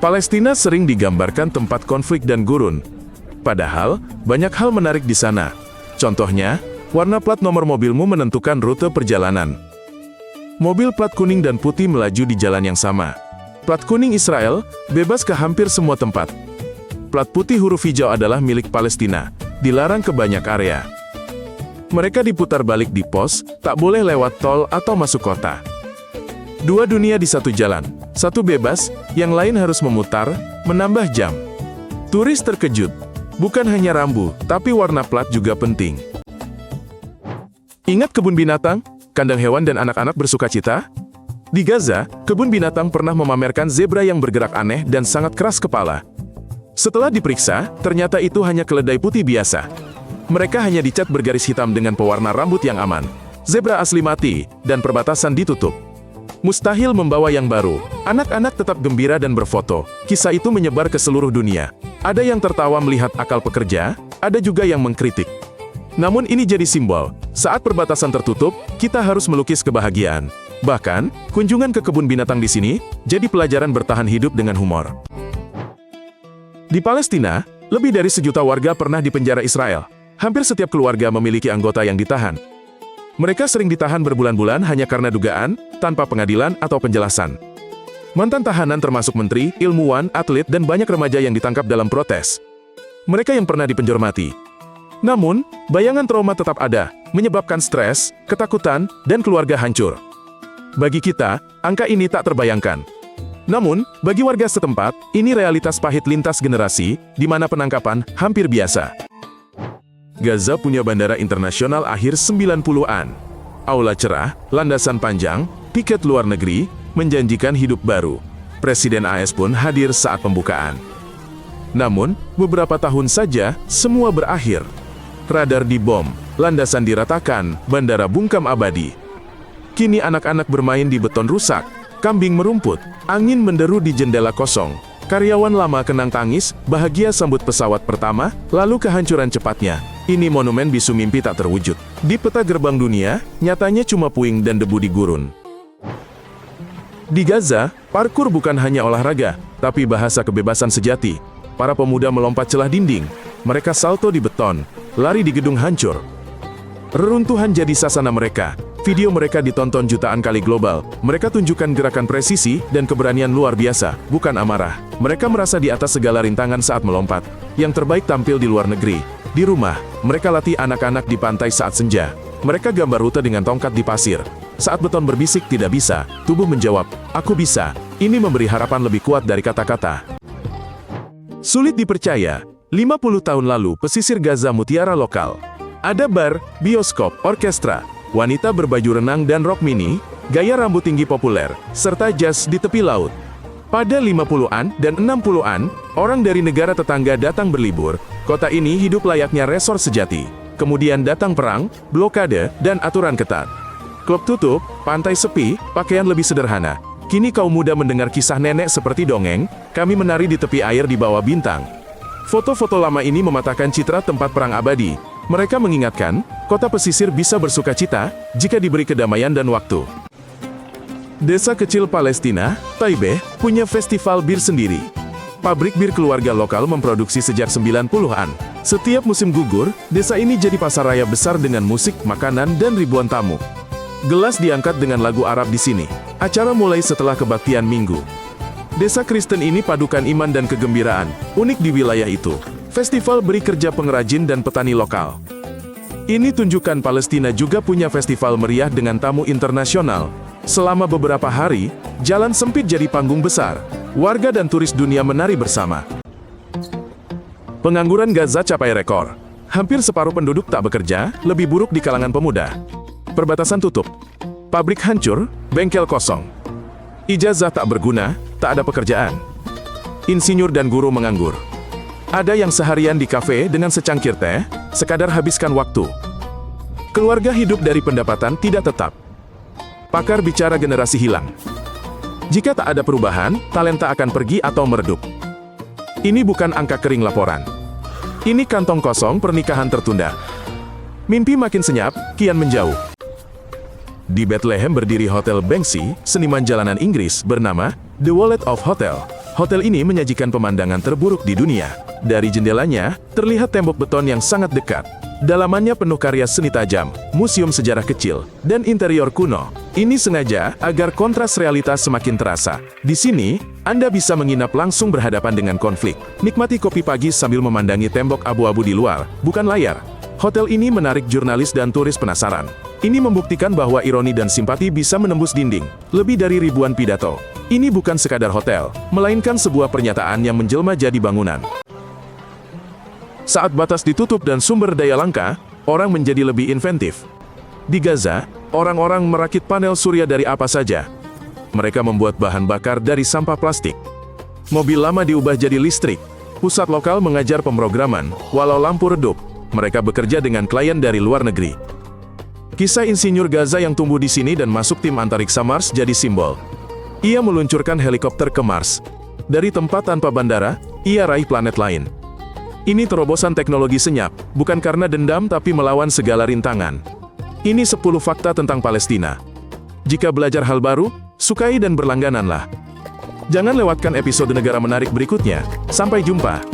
Palestina sering digambarkan tempat konflik dan gurun. Padahal, banyak hal menarik di sana. Contohnya, warna plat nomor mobilmu menentukan rute perjalanan. Mobil plat kuning dan putih melaju di jalan yang sama. Plat kuning Israel, bebas ke hampir semua tempat. Plat putih huruf hijau adalah milik Palestina, dilarang ke banyak area. Mereka diputar balik di pos, tak boleh lewat tol atau masuk kota. Dua dunia di satu jalan, satu bebas, yang lain harus memutar, menambah jam. Turis terkejut, bukan hanya rambu, tapi warna plat juga penting. Ingat kebun binatang, kandang hewan dan anak-anak bersukacita? Di Gaza, kebun binatang pernah memamerkan zebra yang bergerak aneh dan sangat keras kepala. Setelah diperiksa, ternyata itu hanya keledai putih biasa. Mereka hanya dicat bergaris hitam dengan pewarna rambut yang aman. Zebra asli mati, dan perbatasan ditutup. Mustahil membawa yang baru. Anak-anak tetap gembira dan berfoto. Kisah itu menyebar ke seluruh dunia. Ada yang tertawa melihat akal pekerja, ada juga yang mengkritik. Namun ini jadi simbol. Saat perbatasan tertutup, kita harus melukis kebahagiaan. Bahkan, kunjungan ke kebun binatang di sini jadi pelajaran bertahan hidup dengan humor. Di Palestina, lebih dari 1 juta warga pernah dipenjara Israel. Hampir setiap keluarga memiliki anggota yang ditahan. Mereka sering ditahan berbulan-bulan hanya karena dugaan, tanpa pengadilan atau penjelasan. Mantan tahanan termasuk menteri, ilmuwan, atlet, dan banyak remaja yang ditangkap dalam protes. Mereka yang pernah dipenjara mati. Namun, bayangan trauma tetap ada, menyebabkan stres, ketakutan, dan keluarga hancur. Bagi kita, angka ini tak terbayangkan. Namun, bagi warga setempat, ini realitas pahit lintas generasi, di mana penangkapan hampir biasa. Gaza punya bandara internasional akhir 90-an. Aula cerah, landasan panjang, tiket luar negeri, menjanjikan hidup baru. Presiden AS pun hadir saat pembukaan. Namun, beberapa tahun saja, semua berakhir. Radar dibom, landasan diratakan, bandara bungkam abadi. Kini anak-anak bermain di beton rusak, kambing merumput, angin menderu di jendela kosong. Karyawan lama kenang tangis, bahagia sambut pesawat pertama, lalu kehancuran cepatnya. Ini monumen bisu mimpi tak terwujud. Di peta gerbang dunia, nyatanya cuma puing dan debu di gurun. Di Gaza, parkur bukan hanya olahraga, tapi bahasa kebebasan sejati. Para pemuda melompat celah dinding, mereka salto di beton, lari di gedung hancur. Reruntuhan jadi sasana mereka. Video mereka ditonton jutaan kali global. Mereka tunjukkan gerakan presisi dan keberanian luar biasa, bukan amarah. Mereka merasa di atas segala rintangan saat melompat. Yang terbaik tampil di luar negeri. Di rumah, mereka latih anak-anak di pantai saat senja. Mereka gambar rute dengan tongkat di pasir. Saat beton berbisik tidak bisa, tubuh menjawab, "Aku bisa." Ini memberi harapan lebih kuat dari kata-kata. Sulit dipercaya, 50 tahun lalu pesisir Gaza mutiara lokal. Ada bar, bioskop, orkestra, wanita berbaju renang dan rok mini, gaya rambut tinggi populer, serta jazz di tepi laut. Pada 50-an dan 60-an, orang dari negara tetangga datang berlibur. Kota ini hidup layaknya resor sejati. Kemudian datang perang, blokade, dan aturan ketat. Klub tutup, pantai sepi, pakaian lebih sederhana. Kini kaum muda mendengar kisah nenek seperti dongeng, kami menari di tepi air di bawah bintang. Foto-foto lama ini mematahkan citra tempat perang abadi. Mereka mengingatkan, kota pesisir bisa bersukacita jika diberi kedamaian dan waktu. Desa kecil Palestina, Taibeh, punya festival bir sendiri. Pabrik bir keluarga lokal memproduksi sejak 90-an. Setiap musim gugur, desa ini jadi pasar raya besar dengan musik, makanan, dan ribuan tamu. Gelas diangkat dengan lagu Arab di sini. Acara mulai setelah kebaktian minggu. Desa Kristen ini padukan iman dan kegembiraan, unik di wilayah itu. Festival beri kerja pengrajin dan petani lokal. Ini tunjukkan Palestina juga punya festival meriah dengan tamu internasional. Selama beberapa hari, jalan sempit jadi panggung besar. Warga dan turis dunia menari bersama. Pengangguran Gaza capai rekor. Hampir separuh penduduk tak bekerja, lebih buruk di kalangan pemuda. Perbatasan tutup. Pabrik hancur, bengkel kosong. Ijazah tak berguna, tak ada pekerjaan. Insinyur dan guru menganggur. Ada yang seharian di kafe dengan secangkir teh, sekadar habiskan waktu. Keluarga hidup dari pendapatan tidak tetap. Pakar bicara generasi hilang. Jika tak ada perubahan, talenta akan pergi atau meredup. Ini bukan angka kering laporan. Ini kantong kosong pernikahan tertunda. Mimpi makin senyap, kian menjauh. Di Bethlehem berdiri Hotel Banksy, seniman jalanan Inggris bernama The Wallet of Hotel. Hotel ini menyajikan pemandangan terburuk di dunia. Dari jendelanya, terlihat tembok beton yang sangat dekat. Dalamannya penuh karya seni tajam, museum sejarah kecil, dan interior kuno. Ini sengaja agar kontras realitas semakin terasa. Di sini, Anda bisa menginap langsung berhadapan dengan konflik. Nikmati kopi pagi sambil memandangi tembok abu-abu di luar, bukan layar. Hotel ini menarik jurnalis dan turis penasaran. Ini membuktikan bahwa ironi dan simpati bisa menembus dinding. Lebih dari ribuan pidato. Ini bukan sekadar hotel, melainkan sebuah pernyataan yang menjelma jadi bangunan. Saat batas ditutup dan sumber daya langka, orang menjadi lebih inventif. Di Gaza, orang-orang merakit panel surya dari apa saja. Mereka membuat bahan bakar dari sampah plastik. Mobil lama diubah jadi listrik. Pusat lokal mengajar pemrograman, walau lampu redup. Mereka bekerja dengan klien dari luar negeri. Kisah insinyur Gaza yang tumbuh di sini dan masuk tim antariksa Mars jadi simbol. Ia meluncurkan helikopter ke Mars. Dari tempat tanpa bandara, ia raih planet lain. Ini terobosan teknologi senyap, bukan karena dendam tapi melawan segala rintangan. Ini 10 fakta tentang Palestina. Jika belajar hal baru, sukai dan berlanggananlah. Jangan lewatkan episode negara menarik berikutnya. Sampai jumpa.